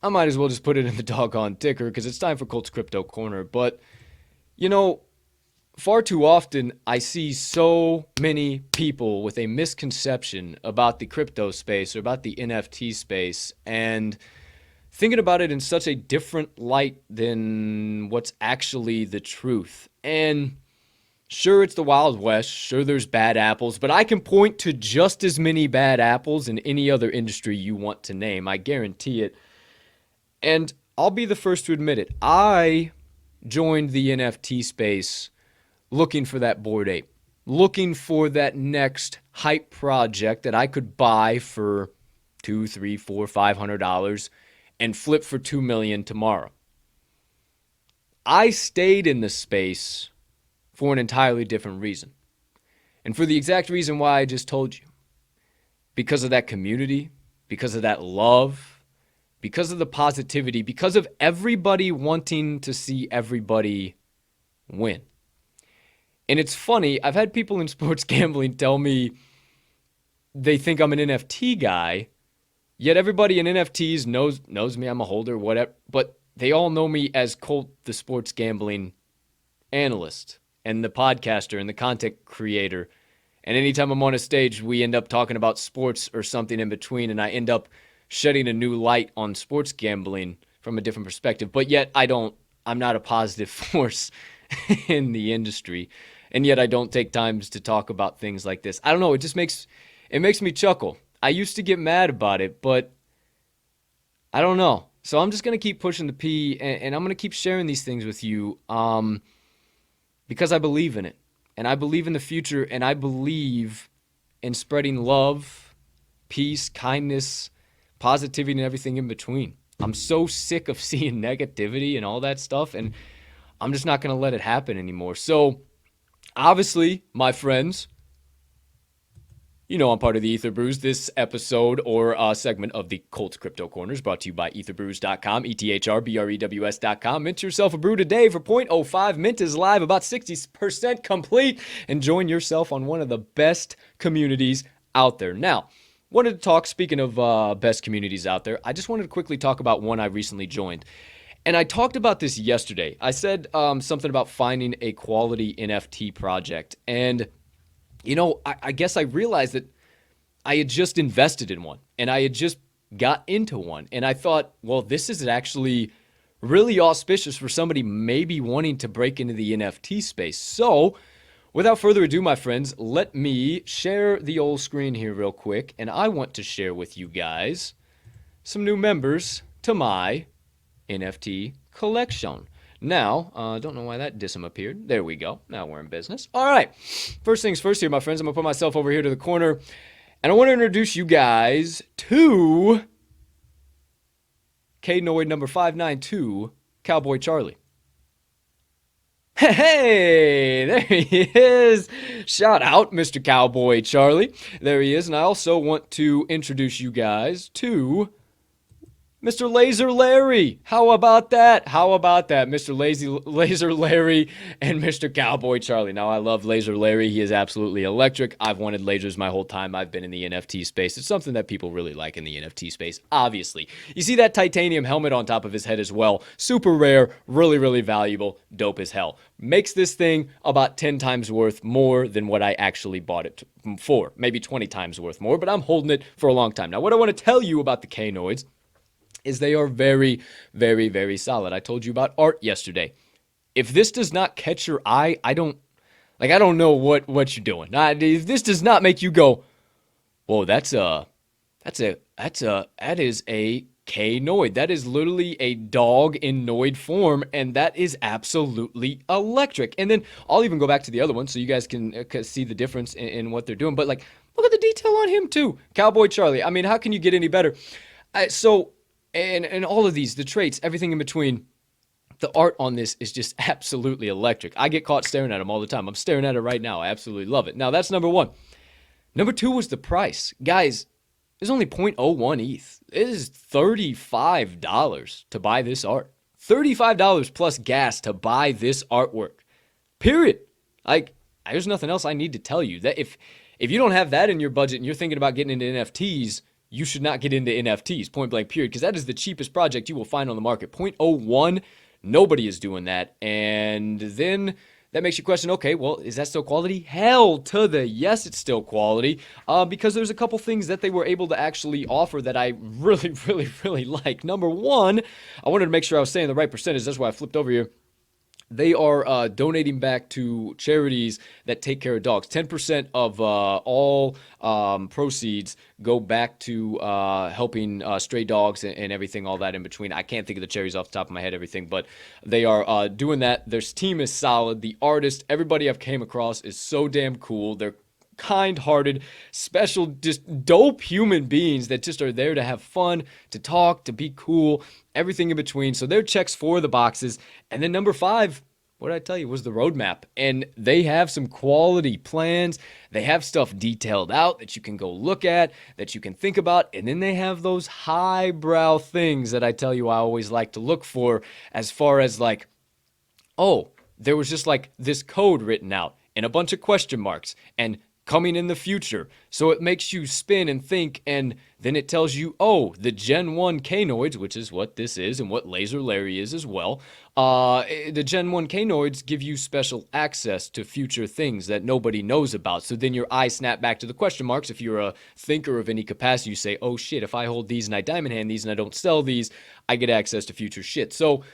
I might as well just put it in the doggone ticker because it's time for Colt's Crypto Corner. But, you know, far too often I see so many people with a misconception about the crypto space or about the NFT space and thinking about it in such a different light than what's actually the truth. And sure, it's the Wild West. Sure, there's bad apples, but I can point to just as many bad apples in any other industry you want to name. I guarantee it. And I'll be the first to admit it. I joined the NFT space looking for that Bored Ape, looking for that next hype project that I could buy for two, three, four, $500 and flip for 2 million tomorrow. I stayed in the space for an entirely different reason. And for the exact reason why I just told you. Because of that community, because of that love, because of the positivity, because of everybody wanting to see everybody win. And it's funny, I've had people in sports gambling tell me they think I'm an NFT guy, yet everybody in NFTs knows me, I'm a holder, whatever, but they all know me as Colt, the sports gambling analyst and the podcaster and the content creator. And anytime I'm on a stage, we end up talking about sports or something in between, and I end up shedding a new light on sports gambling from a different perspective. But yet I'm not a positive force in the industry. And yet I don't take times to talk about things like this. I don't know, it makes me chuckle. I used to get mad about it, but I don't know. So I'm just going to keep pushing the P, and I'm going to keep sharing these things with you because I believe in it. And I believe in the future, and I believe in spreading love, peace, kindness, positivity, and everything in between. I'm so sick of seeing negativity and all that stuff, and I'm just not going to let it happen anymore. So, obviously, my friends, you know I'm part of the Ether Brews. This episode or segment of the Colts Crypto Corner is brought to you by etherbrews.com, ETHRBREWS.com. Mint yourself a brew today for 0.05. Mint is live, about 60% complete, and join yourself on one of the best communities out there. Now, wanted to talk, speaking of best communities out there, I just wanted to quickly talk about one I recently joined. And I talked about this yesterday. I said something about finding a quality NFT project. And you know, I guess I realized that I had just invested in one and I had just got into one. And I thought, well, this is actually really auspicious for somebody maybe wanting to break into the NFT space. So without further ado, my friends, let me share the old screen here real quick. And I want to share with you guys some new members to my NFT collection. Now, don't know why that dism appeared. There we go. Now we're in business. All right. First things first here, my friends. I'm going to put myself over here to the corner. And I want to introduce you guys to K-Noid number 592, Cowboy Charlie. Hey, there he is. Shout out, Mr. Cowboy Charlie. There he is. And I also want to introduce you guys to Mr. Laser Larry. How about that? How about that? Mr. Laser Larry and Mr. Cowboy Charlie. Now, I love Laser Larry. He is absolutely electric. I've wanted lasers my whole time I've been in the NFT space. It's something that people really like in the NFT space, obviously. You see that titanium helmet on top of his head as well. Super rare, really, really valuable, dope as hell. Makes this thing about 10 times worth more than what I actually bought it for. Maybe 20 times worth more, but I'm holding it for a long time. Now, what I want to tell you about the K-Noids is they are very, very, very solid. I told you about art yesterday. If this does not catch your eye, I don't know what you're doing. If this does not make you go, whoa, that is a K-Noid. That is literally a dog in Noid form, and that is absolutely electric. And then I'll even go back to the other one so you guys can see the difference in what they're doing. But like, look at the detail on him too. Cowboy Charlie. I mean, how can you get any better? And all of these, the traits, everything in between, the art on this is just absolutely electric. I get caught staring at them all the time. I'm staring at it right now. I absolutely love it. Now, that's number one. Number two was the price. Guys, it's only 0.01 ETH. It is $35 to buy this art. $35 plus gas to buy this artwork. Period. Like, there's nothing else I need to tell you. That if you don't have that in your budget and you're thinking about getting into NFTs, you should not get into NFTs, point blank period, because that is the cheapest project you will find on the market. 0.01, nobody is doing that. And then that makes you question, okay, well, is that still quality? Hell to the yes, it's still quality, because there's a couple things that they were able to actually offer that I really, really, really like. Number one, I wanted to make sure I was saying the right percentage. That's why I flipped over here. They are donating back to charities that take care of dogs. 10% of all proceeds go back to helping stray dogs and everything, all that in between. I can't think of the charities off the top of my head, everything, but they are doing that. Their team is solid. The artist, everybody I've came across is so damn cool. They're kind-hearted, special, just dope human beings that just are there to have fun, to talk, to be cool, everything in between. So their checks for the boxes. And then number 5, what did I tell you, was the roadmap. And they have some quality plans. They have stuff detailed out that you can go look at, that you can think about. And then they have those highbrow things that I tell you I always like to look for, as far as like, oh, there was just like this code written out and a bunch of question marks and coming in the future. So it makes you spin and think, and then it tells you, oh, the Gen 1 Canoids, which is what this is and what Laser Larry is as well. The Gen 1 Canoids give you special access to future things that nobody knows about. So then your eyes snap back to the question marks. If you're a thinker of any capacity, you say, oh shit, if I hold these and I diamond hand these and I don't sell these, I get access to future shit. So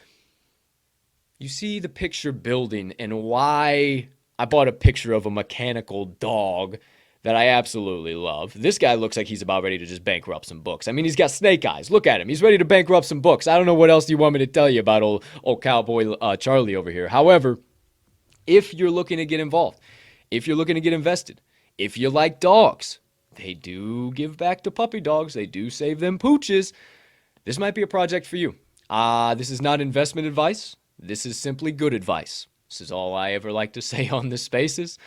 you see the picture building and why I bought a picture of a mechanical dog that I absolutely love. This guy looks like he's about ready to just bankrupt some books. I mean, he's got snake eyes. Look at him. He's ready to bankrupt some books. I don't know what else you want me to tell you about old cowboy Charlie over here. However, if you're looking to get involved, if you're looking to get invested, if you like dogs, they do give back to puppy dogs. They do save them pooches. This might be a project for you. This is not investment advice. This is simply good advice. This is all I ever like to say on this spaces.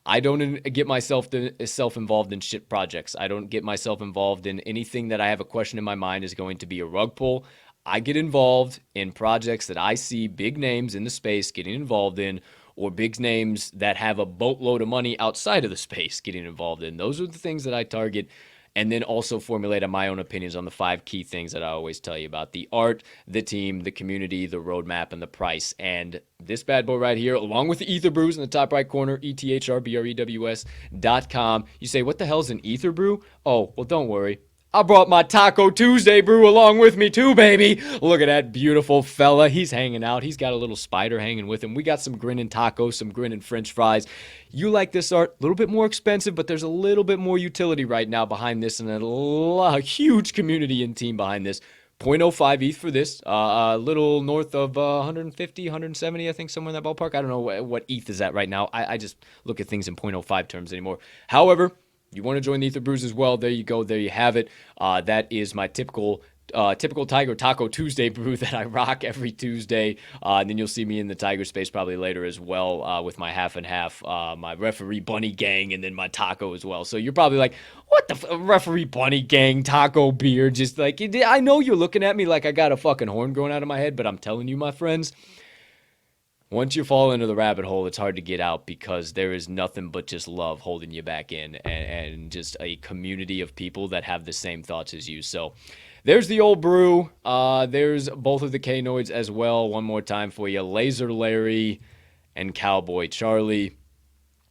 I don't get myself involved in shit projects. I don't get myself involved in anything that I have a question in my mind is going to be a rug pull. I get involved in projects that I see big names in the space getting involved in, or big names that have a boatload of money outside of the space getting involved in. Those are the things that I target. And then also formulate my own opinions on the 5 key things that I always tell you about: the art, the team, the community, the roadmap, and the price. And this bad boy right here, along with the Ether Brews in the top right corner, ETHRBREWS.com. You say, what the hell's an Ether Brew? Oh, well, don't worry. I brought my Taco Tuesday brew along with me too, baby. Look at that beautiful fella. He's hanging out. He's got a little spider hanging with him. We got some grinning tacos, some grinning french fries. You like this art? A little bit more expensive, but there's a little bit more utility right now behind this, and a huge community and team behind this. 0.05 ETH for this, a little north of 150, 170, I think, somewhere in that ballpark. I don't know what ETH is at right now. I just look at things in 0.05 terms anymore. However, you want to join the Ether Brews as well, there you go. There you have it. That is my typical Tiger Taco Tuesday brew that I rock every Tuesday. And then you'll see me in the Tiger space probably later as well, with my half and half, my referee bunny gang, and then my taco as well. So you're probably like, what the referee bunny gang taco beer? Just like, I know you're looking at me like I got a fucking horn growing out of my head, but I'm telling you, my friends, once you fall into the rabbit hole, it's hard to get out, because there is nothing but just love holding you back in, and just a community of people that have the same thoughts as you. So there's the old brew. There's both of the Canoids as well. One more time for you: Laser Larry and Cowboy Charlie.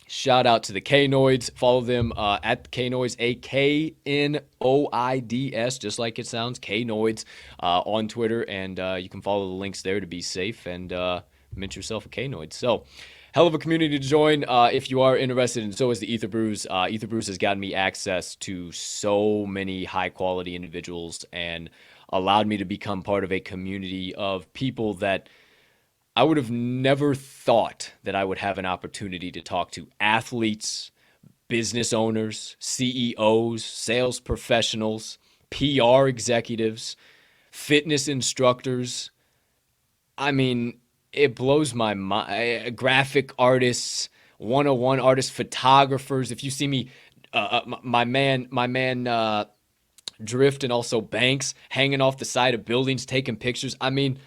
Shout out to the Canoids. Follow them at Canoids, AKNOIDS, just like it sounds, Canoids, on Twitter. And you can follow the links there to be safe and mint yourself a Canoid. So, hell of a community to join if you are interested, and so is the Ether Brews. Ether Brews has gotten me access to so many high-quality individuals and allowed me to become part of a community of people that I would have never thought that I would have an opportunity to talk to: athletes, business owners, CEOs, sales professionals, PR executives, fitness instructors. I mean, it blows my mind. Graphic artists, 101 artists, photographers. If you see me, my man Drift, and also Banks hanging off the side of buildings taking pictures. I mean,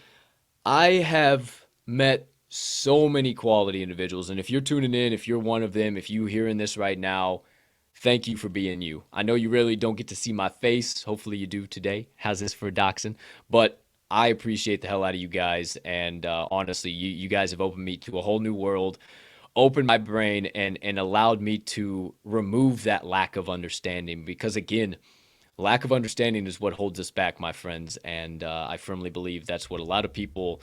I have met so many quality individuals, and if you're tuning in, if you're one of them, if you're hearing this right now, Thank you for being you. I know you really don't get to see my face. Hopefully you do today. How's this for a dachshund? But I appreciate the hell out of you guys. And honestly, you guys have opened me to a whole new world, opened my brain, and allowed me to remove that lack of understanding. Because again, lack of understanding is what holds us back, my friends. And I firmly believe that's what a lot of people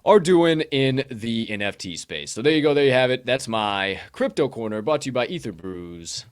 are doing in the NFT space. So there you go. There you have it. That's my crypto corner brought to you by Ether Brews.